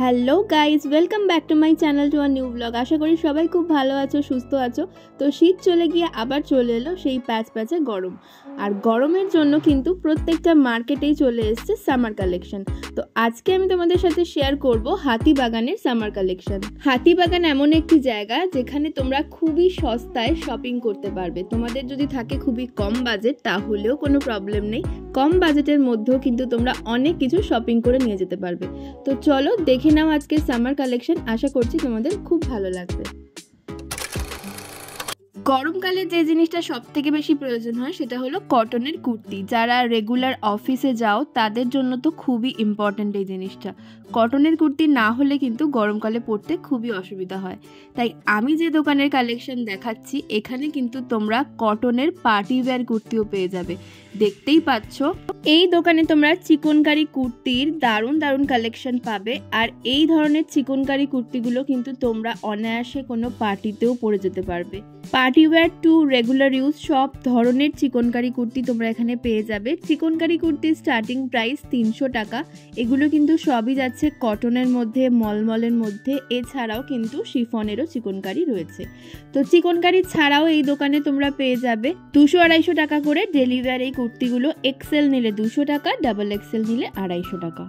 Hello guys, welcome back to my channel to a new blog. আশা করি সবাই খুব ভালো আছো, সুস্থ আছো। তো শীত চলে গিয়ে আবার চলে এলো সেই প্যাচে গরম, আর গরমের জন্য কিন্তু প্রত্যেকটা মার্কেটেই চলে এসছে সামার কালেকশন। তো আজকে আমি তোমাদের সাথে শেয়ার করব হাতিবাগানের সামার কালেকশন। হাতিবাগান এমন একটি জায়গা যেখানে তোমরা খুবই সস্তায় শপিং করতে পারবে। তোমাদের যদি থাকে খুবই কম বাজেট তাহলেও কোনো প্রবলেম নেই, কম বাজেটের মধ্যেও কিন্তু তোমরা অনেক কিছু শপিং করে নিয়ে যেতে পারবে। তো চলো দেখে নাও আজকে সামার কালেকশন, আশা করছি তোমাদের খুব ভালো লাগবে। গরমকালে যে জিনিসটা সব থেকে বেশি প্রয়োজন হয় সেটা হলো কটনের কুর্তি। যারা রেগুলার অফিসে যাও তাদের জন্য তো খুবই ইম্পর্ট্যান্ট এই জিনিসটা। কটনের কুর্তি না হলে কিন্তু গরমকালে পরতে খুবই অসুবিধা হয়। তাই আমি যে দোকানের কালেকশন দেখাচ্ছি এখানে কিন্তু তোমরা কটনের পার্টি ওয়্যার কুর্তিও পেয়ে যাবে। দেখতেই পাচ্ছ এই দোকানে তোমরা চিকনকারি কুর্তির দারুণ দারুণ কালেকশন পাবে। আর এই ধরনের চিকনকারি কুর্তিগুলো কিন্তু তোমরা অনায়াসে কোনো পার্টিতেও পরে যেতে পারবে। Party wear to regular use সব ধরনের চিকনকারি কুর্তি তোমরা এখানে পেয়ে যাবে। চিকনকারি কুর্তির স্টার্টিং প্রাইস 300 টাকা। এগুলো কিন্তু সবই যাচ্ছে কটনের মধ্যে, মলমলের মধ্যে। এছাড়াও কিন্তু শিফনেরও চিকনকারি রয়েছে। তো চিকনকারি ছাড়াও এই দোকানে তোমরা পেয়ে যাবে 200-250 টাকা করে ডেলি ওয়্যার এই কুর্তিগুলো। এক্সেল নিলে 200 টাকা, ডাবল এক্সেল নিলে 250 টাকা।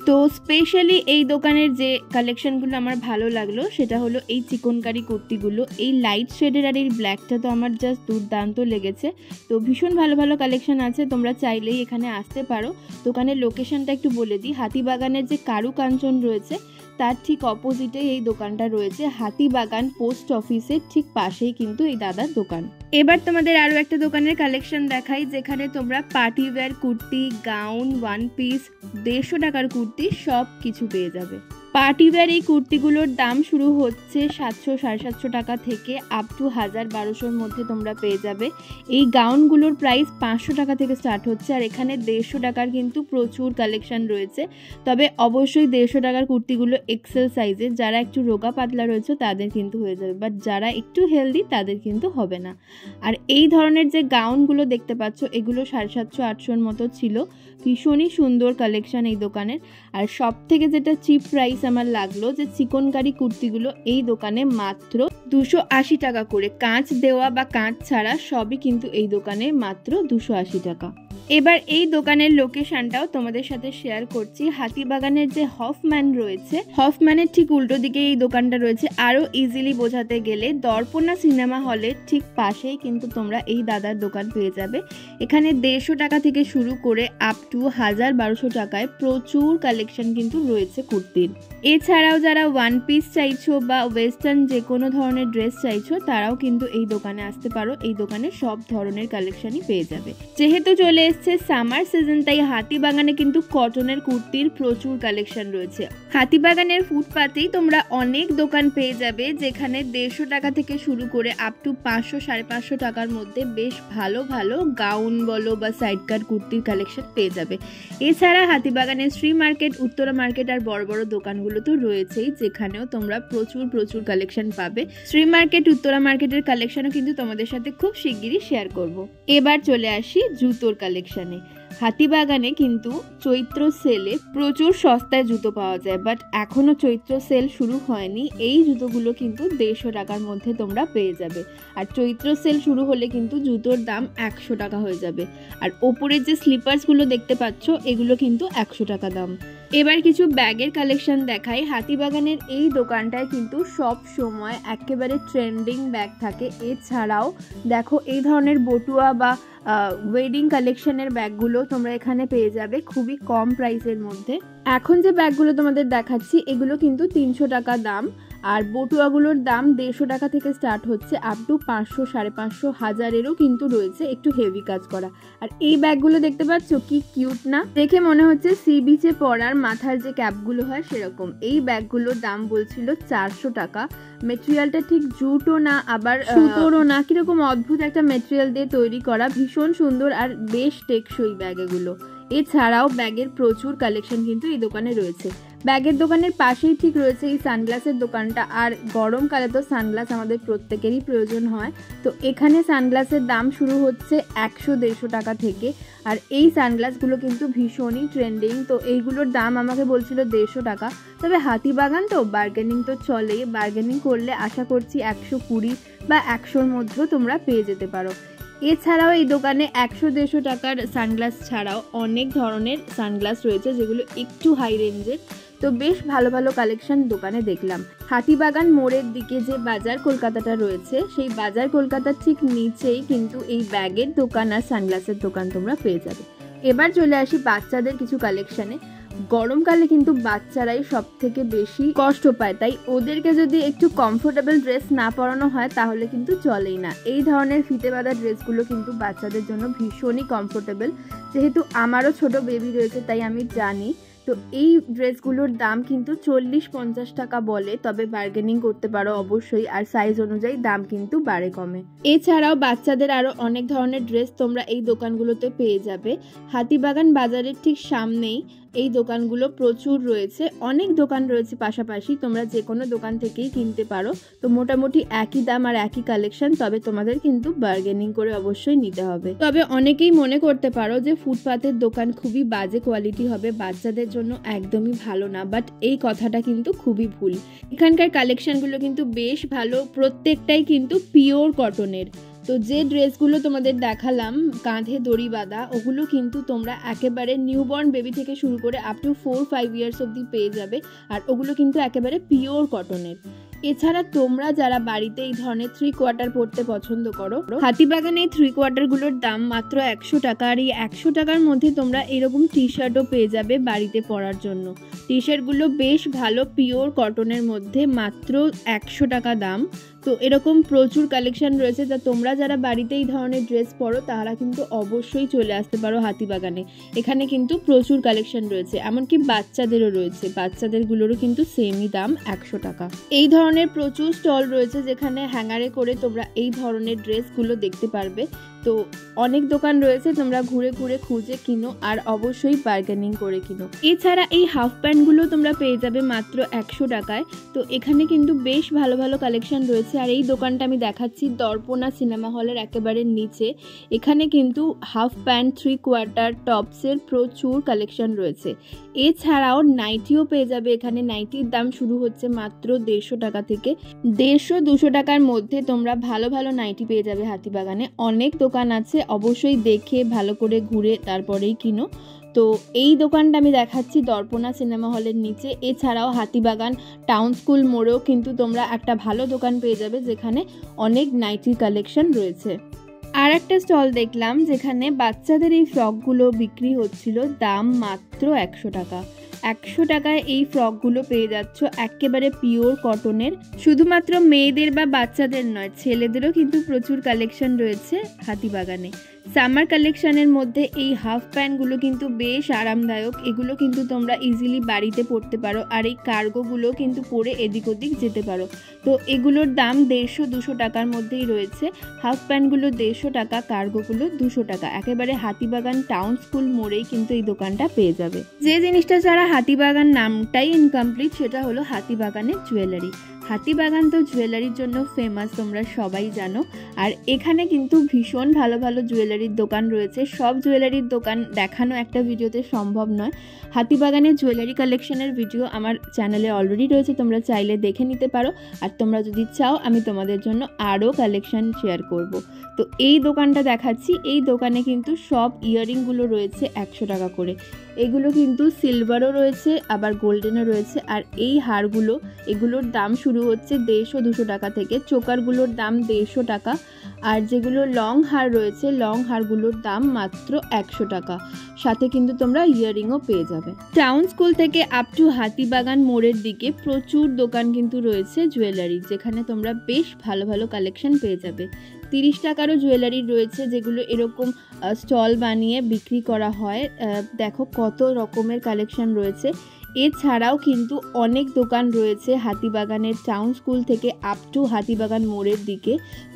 তো স্পেশালি এই দোকানের যে কালেকশনগুলো আমার ভালো লাগলো সেটা হলো এই চিকনকারি কুর্তিগুলো। এই লাইট শেডের আর এই ব্ল্যাকটা তো আমার জাস্ট দুর্দান্ত লেগেছে। তো ভীষণ ভালো ভালো কালেকশন আছে, তোমরা চাইলেই এখানে আসতে পারো। দোকানের লোকেশনটা একটু বলে দিই, হাতিবাগানের যে কারু কাঞ্চন রয়েছে তার ঠিক অপোজিটে এই দোকানটা রয়েছে। হাতিবাগান পোস্ট অফিসের ঠিক পাশেই কিন্তু এই দাদার দোকান। এবার তোমাদের আরও একটা দোকানের কালেকশন দেখাই যেখানে তোমরা party wear kurti, gown, one piece, 150 টাকার কুর্তি সব কিছু পেয়ে যাবে। পার্টি ওয়্যার এই কুর্তিগুলোর দাম শুরু হচ্ছে 700-750 টাকা থেকে আপ টু 1000-1200-র মধ্যে তোমরা পেয়ে যাবে। এই গাউনগুলোর প্রাইস 500 টাকা থেকে স্টার্ট হচ্ছে। আর এখানে 150 টাকার কিন্তু প্রচুর কালেকশন রয়েছে। তবে অবশ্যই 150 টাকার কুর্তিগুলো এক্সেল সাইজের। যারা একটু রোগা পাতলা রয়েছে তাদের কিন্তু হয়ে যাবে, বাট যারা একটু হেলদি তাদের কিন্তু হবে না। আর এই ধরনের যে গাউনগুলো দেখতে পাচ্ছ এগুলো 750-800-র মতো ছিল। ভীষণই সুন্দর কালেকশন এই দোকানের। আর সব থেকে যেটা চিপ প্রাইস আমার লাগলো যে চিকনকারি কুর্তিগুলো এই দোকানে মাত্র 280 টাকা করে। কাঁচ দেওয়া বা কাঁচ ছাড়া সবই কিন্তু এই দোকানে মাত্র 280 টাকা। এবার এই দোকানের লোকেশনটাও তোমাদের সাথে শেয়ার করছি। হাতিবাগানের যে হফম্যান রয়েছে, হফম্যানের ঠিক উল্টো দিকে এই দোকানটা রয়েছে। আরও ইজিলি বোঝাতে গেলে দর্পণা সিনেমা হলের ঠিক পাশেই কিন্তু তোমরা এই দাদার দোকান পেয়ে যাবে। এখানে 150 টাকা থেকে শুরু করে আপ টু 1000-1200 টাকায় প্রচুর কালেকশন কিন্তু রয়েছে কুর্তির। এছাড়াও যারা ওয়ান পিস চাইছো বা ওয়েস্টার্ন যে কোনো ধরনের ড্রেস চাইছো তারাও কিন্তু এই দোকানে আসতে পারো। এই দোকানে সব ধরনের কালেকশনই পেয়ে যাবে। যেহেতু চলে সামার সিজন তাই হাতিবাগানে কিন্তু কটনের কুর্তির প্রচুর কালেকশন রয়েছে। হাতিবাগানের ফুটপাতেই তোমরা অনেক দোকান পেয়ে যাবে যেখানে 150 টাকা থেকে শুরু করে আপ টু 500-550 টাকার মধ্যে বেশ ভালো ভালো গাউন বলো বা সাইড কাট কুর্তির কালেকশন পেয়ে যাবে। এছাড়া হাতিবাগানের শ্রী মার্কেট, উত্তরা মার্কেট আর বড় বড় দোকানগুলো তো রয়েছেই যেখানেও তোমরা প্রচুর কালেকশন পাবে। শ্রী মার্কেট, উত্তরা মার্কেটের কালেকশনও কিন্তু তোমাদের সাথে খুব শিগগিরই শেয়ার করব। এবার চলে আসি জুতোর কালেকশন। হাতিবাগানে কিন্তু চৈত্র সেলে প্রচুর সস্তায় জুতো পাওয়া যায়, বাট এখনো চৈত্র সেল শুরু হয়নি। এই জুতোগুলো কিন্তু 150 টাকার মধ্যে তোমরা পেয়ে যাবে। আর চৈত্র সেল শুরু হলে কিন্তু জুতোর দাম 100 টাকা হয়ে যাবে। আর ওপরের যে স্লিপার্সগুলো দেখতে পাচ্ছ এগুলো কিন্তু 100 টাকা দাম। এবার কিছু ব্যাগের কালেকশন দেখাই। হাতিবাগানের এই দোকানটায় কিন্তু সব সময় একেবারে ট্রেন্ডিং ব্যাগ থাকে। এছাড়াও দেখো এই ধরনের বটুয়া বা ওয়েডিং কালেকশনের ব্যাগগুলো তোমরা এখানে পেয়ে যাবে খুবই কম প্রাইসের মধ্যে। এখন যে ব্যাগগুলো তোমাদের দেখাচ্ছি এগুলো কিন্তু 300 টাকা দাম। আর বটুয়াগুলোর দাম 150 টাকা থেকে স্টার্ট হচ্ছে আপ টু 500-550, 1000-এরও কিন্তু রয়েছে একটু হেভি কাজ করা। আর এই ব্যাগগুলো দেখতে পাচ্ছ কি কিউট না, দেখে মনে হচ্ছে সি বিচে পরার মাথার যে ক্যাপগুলো হয় সেরকম। এই ব্যাগগুলোর দাম বলছিল 400 টাকা। মেটেরিয়ালটা ঠিক জুটও না আবার সুতোরও না, কিরকম অদ্ভুত একটা মেটেরিয়াল দিয়ে তৈরি করা, ভীষণ সুন্দর আর বেশ টেকসই ব্যাগ এগুলো। এছাড়াও ব্যাগের প্রচুর কালেকশন কিন্তু এই দোকানে রয়েছে। ব্যাগের দোকানের পাশেই ঠিক রয়েছে এই সানগ্লাসের দোকানটা। আর গরমকালে তো সানগ্লাস আমাদের প্রত্যেকেরই প্রয়োজন হয়। তো এখানে সানগ্লাসের দাম শুরু হচ্ছে 100-150 টাকা থেকে। আর এই সানগ্লাসগুলো কিন্তু ভীষণই ট্রেন্ডিং। তো এইগুলোর দাম আমাকে বলছিল 150 টাকা। তবে হাতিবাগান তো বার্গেনিং তো চলেই, বার্গেনিং করলে আশা করছি 120 বা 100-র মধ্যেও তোমরা পেয়ে যেতে পারো। এছাড়াও এই দোকানে 100-150 টাকার সানগ্লাস ছাড়াও অনেক ধরনের সানগ্লাস রয়েছে যেগুলো একটু হাই রেঞ্জের। তো বেশ ভালো ভালো কালেকশন দোকানে দেখলাম। হাতিবাগান মোড়ের দিকে যে বাজার কলকাতাটা রয়েছে, সেই বাজার কলকাতার ঠিক নিচেই কিন্তু এই ব্যাগের দোকান আর সানগ্লাসের দোকান তোমরা পেয়ে যাবে। এবার চলে আসি বাচ্চাদের কিছু কালেকশানে। গরমকালে কিন্তু বাচ্চারাই সব থেকে বেশি কষ্ট পায়, তাই ওদেরকে যদি একটু কমফোর্টেবল ড্রেস না পরানো হয় তাহলে কিন্তু চলেই না। এই ধরনের ফিতে বাঁধা ড্রেসগুলো কিন্তু বাচ্চাদের জন্য ভীষণই কমফোর্টেবল। যেহেতু আমারও ছোট বেবি রয়েছে তাই আমি জানি। তো এই ড্রেসগুলোর দাম কিন্তু 40-50 টাকা বলে, তবে বার্গেনিং করতে পারো অবশ্যই, আর সাইজ অনুযায়ী দাম কিন্তু বাড়ে কমে। এছাড়াও বাচ্চাদের আরও অনেক ধরনের ড্রেস তোমরা এই দোকানগুলোতে পেয়ে যাবে। হাতিবাগান বাজারের ঠিক সামনেই এই দোকানগুলো প্রচুর রয়েছে, অনেক দোকান রয়েছে পাশাপাশি, তোমরা যে কোনো দোকান থেকেই কিনতে পারো। তো মোটামুটি একই দাম আর একই কালেকশন, তবে তোমাদের কিন্তু বার্গেনিং করে অবশ্যই নিতে হবে। তবে অনেকেই মনে করতে পারো যে ফুটপাতের দোকান খুবই বাজে কোয়ালিটি হবে, বাচ্চাদের জন্য একদমই ভালো না, বাট এই কথাটা কিন্তু খুবই ভুল। এখানকার কালেকশনগুলো কিন্তু বেশ ভালো, প্রত্যেকটাই কিন্তু পিওর কটনের। তো যে ড্রেসগুলো তোমাদের দেখালাম কাঁধে দড়ি বাঁধা, ওগুলো কিন্তু তোমরা একেবারে নিউবর্ন বেবি থেকে শুরু করে আপ টু 4-5 ইয়ার্স অবধি পেয়ে যাবে, আর ওগুলো কিন্তু একেবারে পিওর কটনের। এছাড়া তোমরা যারা বাড়িতে এই ধরনের 3 কোয়ার্টার পরতে পছন্দ করো, হাতিবাগানে এই 3 কোয়ার্টারগুলোর দাম মাত্র 100 টাকা। আর এই 100 টাকার মধ্যে তোমরা এরকম টি শার্টও পেয়ে যাবে বাড়িতে পরার জন্য। টি শার্টগুলো বেশ ভালো পিওর কটনের মধ্যে, মাত্র 100 টাকা দাম। তো এরকম প্রচুর কালেকশন রয়েছে, যা তোমরা যারা বাড়িতে এই ধরনের ড্রেস পরো তারা কিন্তু অবশ্যই চলে আসতে পারো হাতিবাগানে। এখানে কিন্তু প্রচুর কালেকশন রয়েছে, এমনকি বাচ্চাদেরও রয়েছে, বাচ্চাদেরগুলোরও কিন্তু সেমই দাম 100 টাকা। এই ধরনের প্রচুর স্টল রয়েছে যেখানে হ্যাঙ্গারে করে তোমরা এই ধরনের ড্রেসগুলো দেখতে পারবে। তো অনেক দোকান রয়েছে, তোমরা ঘুরে ঘুরে খুঁজে কিনো আর অবশ্যই বার্গেনিং করে কিনো। এছাড়া এই হাফ প্যান্টগুলো তোমরা পেয়ে যাবে মাত্র 100 টাকায়। তো এখানে কিন্তু বেশ ভালো ভালো কালেকশন রয়েছে। আর এই দোকানটা আমি দেখাচ্ছি দর্পণা সিনেমা হলের একেবারে নিচে। এখানে কিন্তু হাফ প্যান্ট, 3 কোয়ার্টার, টপসের প্রচুর কালেকশন রয়েছে। এছাড়াও নাইটিও পেয়ে যাবে এখানে। নাইটির দাম শুরু হচ্ছে মাত্র 150 টাকা থেকে। 150-200 টাকার মধ্যে তোমরা ভালো ভালো নাইটি পেয়ে যাবে হাতিবাগানে। অনেক দোকান আছে, অবশ্যই দেখে ভালো করে ঘুরে তারপরেই কিনো। তো এই দোকানটা আমি দেখাচ্ছি দর্পণা সিনেমা হলের নিচে। এছাড়াও হাতিবাগান টাউন স্কুল মোড়েও কিন্তু তোমরা একটা ভালো দোকান পেয়ে যাবে যেখানে অনেক নাইটির কালেকশন রয়েছে। আর একটা স্টল দেখলাম যেখানে বাচ্চাদের এই ফ্রকগুলো বিক্রি হচ্ছিল, দাম মাত্র 100 টাকা। 100 টাকায় এই ফ্রকগুলো পেয়ে যাচ্ছ একেবারে পিওর কটনের। শুধুমাত্র মেয়েদের বা বাচ্চাদের নয়, ছেলেদেরও কিন্তু প্রচুর কালেকশন রয়েছে হাতিবাগানে। সামার কালেকশনের মধ্যে এই হাফ প্যান্টগুলো কিন্তু বেশ আরামদায়ক, এগুলো কিন্তু তোমরা ইজিলি বাড়িতে পরতে পারো। আর এই কার্গোগুলো কিন্তু পরে এদিক ওদিক যেতে পারো। তো এগুলোর দাম 150-200 টাকার মধ্যেই রয়েছে। হাফ প্যান্টগুলো 150 টাকা, কার্গোগুলো 200 টাকা। একেবারে হাতিবাগান টাউন স্কুল মোড়েই কিন্তু এই দোকানটা পেয়ে যাবে। যে জিনিসটা ছাড়া হাতিবাগান নামটাই ইনকমপ্লিট, সেটা হলো হাতিবাগানের জুয়েলারি। হাতিবাগান তো জুয়েলারির জন্য ফেমাস, তোমরা সবাই জানো। আর এখানে কিন্তু ভীষণ ভালো ভালো জুয়েলারির দোকান রয়েছে। সব জুয়েলারির দোকান দেখানো একটা ভিডিওতে সম্ভব নয়। হাতিবাগানের জুয়েলারি কালেকশনের ভিডিও আমার চ্যানেলে অলরেডি রয়েছে, তোমরা চাইলে দেখে নিতে পারো। আর তোমরা যদি চাও আমি তোমাদের জন্য আরও কালেকশন শেয়ার করব। তো এই দোকানটা দেখাচ্ছি, এই দোকানে কিন্তু সব ইয়াররিংগুলো রয়েছে 100 টাকা করে। এগুলো কিন্তু সিলভারও রয়েছে, আবার গোল্ডেনও রয়েছে। আর এই হারগুলো, এগুলোর দাম শুরু হচ্ছে 150-200 টাকা থেকে। চোকারগুলোর দাম 150 টাকা। আর যেগুলো লং হার রয়েছে, লং হারগুলোর দাম মাত্র 100 টাকা। সাথে কিন্তু তোমরা ইয়াররিংও পেয়ে যাবে। টাউন স্কুল থেকে আপ টু হাতিবাগান মোড়ের দিকে প্রচুর দোকান কিন্তু রয়েছে জুয়েলারি, যেখানে তোমরা বেশ ভালো ভালো কালেকশন পেয়ে যাবে। 30 টাকারও জুয়েলারি রয়েছে, যেগুলো এরকম স্টল বানিয়ে বিক্রি করা হয়। দেখো কত রকমের কালেকশন রয়েছে। এছাড়াও কিন্তু অনেক দোকান রয়েছে হাতিবাগানের টাউন স্কুল থেকে আপ টু হাতিবাগান মোড়ের দিকে।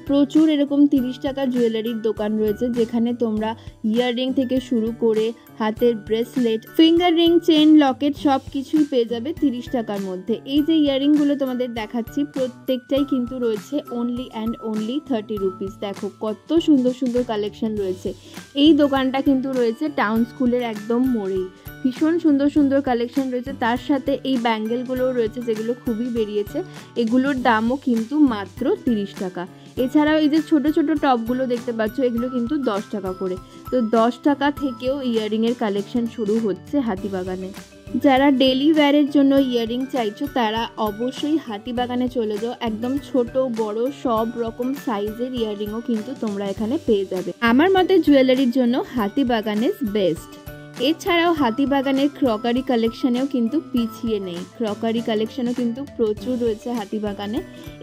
প্রচুর এরকম 30 টাকার জুয়েলারির দোকান রয়েছে, যেখানে তোমরা ইয়াররিং থেকে শুরু করে হাতের bracelet, finger ring, chain, Locket সব কিছুই পেয়ে যাবে 30 টাকার মধ্যে। এই যে ইয়াররিংগুলো তোমাদের দেখাচ্ছি প্রত্যেকটাই কিন্তু রয়েছে অনলি অ্যান্ড অনলি 30 রুপিস। দেখো কত সুন্দর সুন্দর কালেকশন রয়েছে। এই দোকানটা কিন্তু রয়েছে টাউন স্কুলের একদম মোড়েই। ভীষণ সুন্দর সুন্দর কালেকশন রয়েছে, তার সাথে এই ব্যাঙ্গেলগুলোও রয়েছে যেগুলো খুবই বেরিয়েছে। এগুলোর দামও কিন্তু মাত্র 30 টাকা। এছাড়াও এই যে ছোট ছোট টপগুলো দেখতে পাচ্ছ এগুলো কিন্তু 10 টাকা করে। তো 10 টাকা থেকেও ইয়াররিংয়ের কালেকশন শুরু হচ্ছে হাতিবাগানে। যারা ডেলি ওয়্যারের জন্য ইয়াররিং চাইছো তারা অবশ্যই হাতিবাগানে চলে যাও। একদম ছোট বড় সব রকম সাইজের ইয়াররিংও কিন্তু তোমরা এখানে পেয়ে যাবে। আমার মতে জুয়েলারির জন্য হাতিবাগান ইজ বেস্ট। এছাড়াও হাতিবাগানের ক্রকারি কালেকশানেও কিন্তু পিছিয়ে নেই। ক্রকারি কালেকশানও কিন্তু প্রচুর রয়েছে হাতিবাগানে।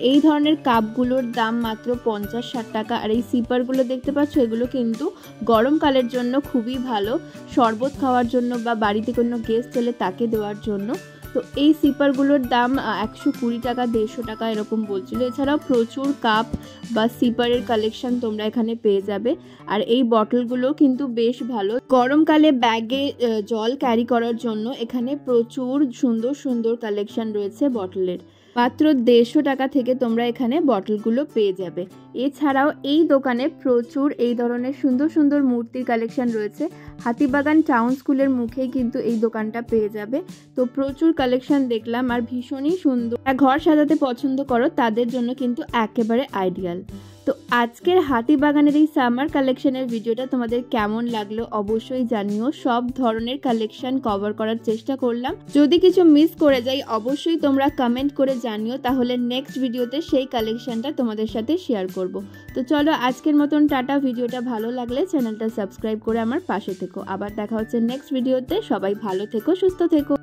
এই ধরনের কাপগুলোর দাম মাত্র 50-60 টাকা। আর এই সিপারগুলো দেখতে পাচ্ছ এগুলো কিন্তু গরমকালের জন্য খুবই ভালো, শরবত খাওয়ার জন্য বা বাড়িতে কোনো গেস্ট এলে তাকে দেওয়ার জন্য। তো এই সিপারগুলোর দাম 120 টাকা 150 টাকা এরকম বলছিল। এছাড়াও প্রচুর কাপ বা সিপারের কালেকশন তোমরা এখানে পেয়ে যাবে। আর এই বটলগুলো কিন্তু বেশ ভালো, গরমকালে ব্যাগে জল ক্যারি করার জন্য এখানে প্রচুর সুন্দর সুন্দর কালেকশন রয়েছে বটলের। মাত্র 150 টাকা থেকে তোমরা এখানে বটলগুলো পেয়ে যাবে। এছাড়াও এই দোকানে প্রচুর এই ধরনের সুন্দর সুন্দর মূর্তির কালেকশন রয়েছে। হাতিবাগান টাউন স্কুলের মুখেই কিন্তু এই দোকানটা পেয়ে যাবে। তো প্রচুর কালেকশন দেখলাম আর ভীষণই সুন্দর। ঘর সাজাতে পছন্দ করো তাদের জন্য কিন্তু একেবারে আইডিয়াল। তো আজকের হাতিবাগানের এই সামার কালেকশনের ভিডিওটা তোমাদের কেমন লাগলো অবশ্যই জানিও। সব ধরনের কালেকশন কভার করার চেষ্টা করলাম। যদি কিছু মিস করে যাই অবশ্যই তোমরা কমেন্ট করে জানিও, তাহলে নেক্সট ভিডিওতে সেই কালেকশনটা তোমাদের সাথে শেয়ার করব। তো চলো আজকের মতন টাটা। ভিডিওটা ভালো লাগলে চ্যানেলটা সাবস্ক্রাইব করে আমার পাশে থেকো। আবার দেখা হচ্ছে নেক্সট ভিডিওতে। সবাই ভালো থেকো, সুস্থ থেকো।